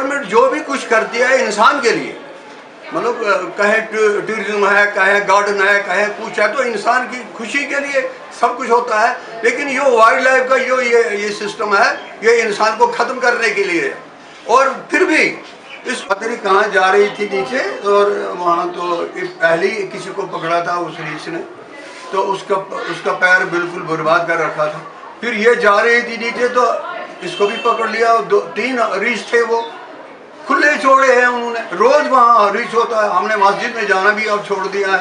Government جو بھی کچھ کرتی ہے انسان کے لیے، مطلب کہیں ٹورزم ہے، کہیں گارڈن ہے، کہیں کچھ ہے، تو انسان کی خوشی کے لیے سب کچھ ہوتا ہے. لیکن یہ وائلڈ لائف کا یہ سسٹم ہے، یہ انسان کو ختم کرنے کے لیے ہے. اور پھر بھی اس پتری کہاں جا رہی تھی نیچے، اور وہاں تو پہلے ہی کسی کو پکڑا تھا اس ریچھ نے، تو اس کا پیر بالکل برباد کر رکھا تھا. پھر یہ جا رہی تھی نیچے تو اس کو بھی پکڑ لیا. 3 ریچھ تھے، وہ کھلے چھوڑے ہیں انہوں نے. روز وہاں ریچھ ہوتا ہے. ہم نے مسجد میں جانا بھی اب چھوڑ دیا ہے.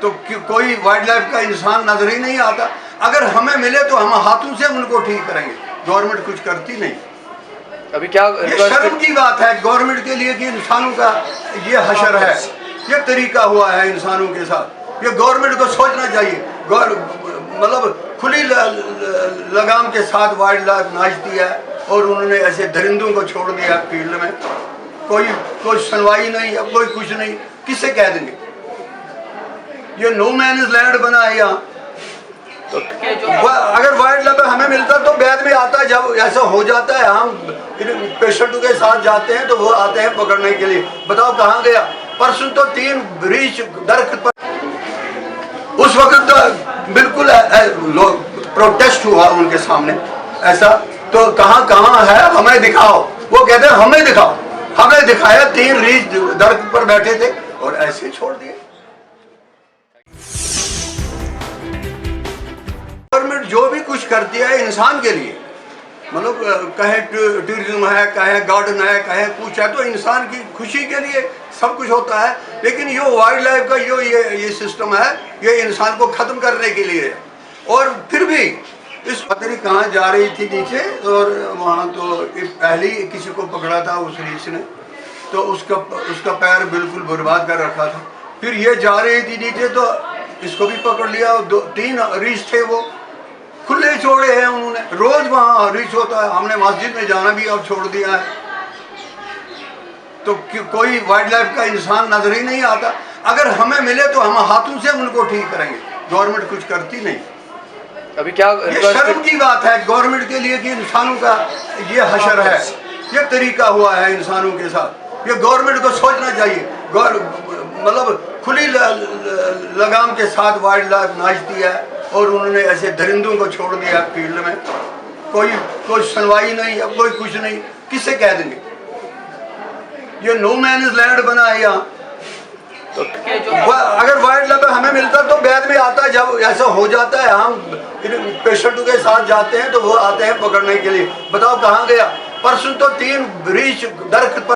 تو کوئی وائلڈ لائف کا انسان نظر ہی نہیں آتا. اگر ہمیں ملے تو ہم ہاتھوں سے ان کو ٹھیک کریں گے. گورنمنٹ کچھ کرتی نہیں. ابھی کیا یہ شرم کی بات ہے گورنمنٹ کے لیے کہ انسانوں کا یہ حشر ہے، یہ طریقہ ہوا ہے انسانوں کے ساتھ. یہ گورنمنٹ کو سوچنا چاہیے. مطلب کھلی لگام کے ساتھ وائلڈ لائف ناچتی ہے، اور انہوں نے ایسے درندوں کو چھوڑ دیا فیلڈ میں. کوئی سنوائی نہیں، اب کوئی کچھ نہیں. کس سے کہہ دیں گے؟ یہ نو مینز لینڈ بنا ہے یہاں. اگر وائلڈ لائف ہمیں ملتا تو بعد میں آتا. جب ایسا ہو جاتا ہے ہم پیشنٹوں کے ساتھ جاتے ہیں تو وہ آتے ہیں پکڑنے کے لیے. بتاؤ کہاں گیا؟ پرسوں تو 3 ریچھ درخت پر، اس وقت تو بالکل پروٹیسٹ ہوا ان کے سامنے ایسا. تو کہاں ہے؟ ہمیں دکھاؤ. وہ کہتے ہیں ہمیں دکھاؤ. ہمیں دکھایا. 3 ریچھ درخت پر بیٹھے تھے اور ایسے چھوڑ دیے. گورنمنٹ جو بھی کچھ کرتی ہے انسان کے لیے، مطلب کہیں ٹورزم ہے، کہیں گارڈن ہے، کہیں کچھ ہے، تو انسان کی خوشی کے لیے سب کچھ ہوتا ہے. لیکن یہ وائلڈ لائف کا یہ سسٹم ہے، یہ انسان کو ختم کرنے کے لیے ہے. اور پھر بھی اس پتری کہاں جا رہی تھی نیچے، اور وہاں تو پہلے ہی کسی کو پکڑا تھا اس ریچھ نے، تو اس کا پیر بالکل برباد کر رکھا تھا. پھر یہ جا رہی تھی نیچے تو اس کو بھی پکڑ لیا. 3 ریچھ تھے، وہ کھلے چھوڑے ہیں انہوں نے. روز وہاں ریچھ ہوتا ہے. ہم نے مسجد میں جانا بھی اب چھوڑ دیا ہے. تو کوئی وائلڈ لائف کا انسان نظر ہی نہیں آتا. اگر ہمیں ملے تو ہم ہاتھوں سے ان کو ٹھیک کریں گے. گورنمنٹ کچھ کرتی نہیں. ابھی کیا یہ شرم کی بات ہے گورنمنٹ کے لیے کہ انسانوں کا یہ حشر ہے، یہ طریقہ ہوا ہے انسانوں کے ساتھ. یہ گورنمنٹ کو سوچنا چاہیے. مطلب کھلی لگام کے ساتھ وائلڈ لائف ناچتی ہے، اور انہوں نے ایسے درندوں کو چھوڑ دیا فیلڈ میں. کوئی سنوائی نہیں، اب کوئی کچھ نہیں. کس سے کہہ دیں گے؟ یہ نو مینز لینڈ بنا ہے یہاں. اگر وائلڈ لائف ہمیں ملتا تو بعد میں آتا. جب ایسا ہو جاتا ہے ہم پیشنٹوں کے ساتھ جاتے ہیں تو وہ آتے ہیں پکڑنے کے لیے. بتاؤ کہاں گیا؟ پرسوں تو 3 ریچھ درخت پر،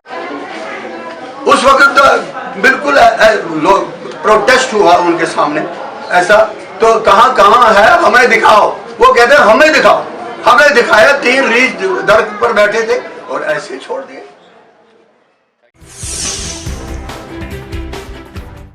اس وقت تو بالکل پروٹیسٹ ہوا ان کے سامنے ایسا. تو کہاں ہے؟ ہمیں دکھاؤ. وہ کہتے ہیں ہمیں دکھاؤ. ہمیں دکھایا. 3 ریچھ درخت پر بیٹھے تھے اور ایسے چھوڑ دیے.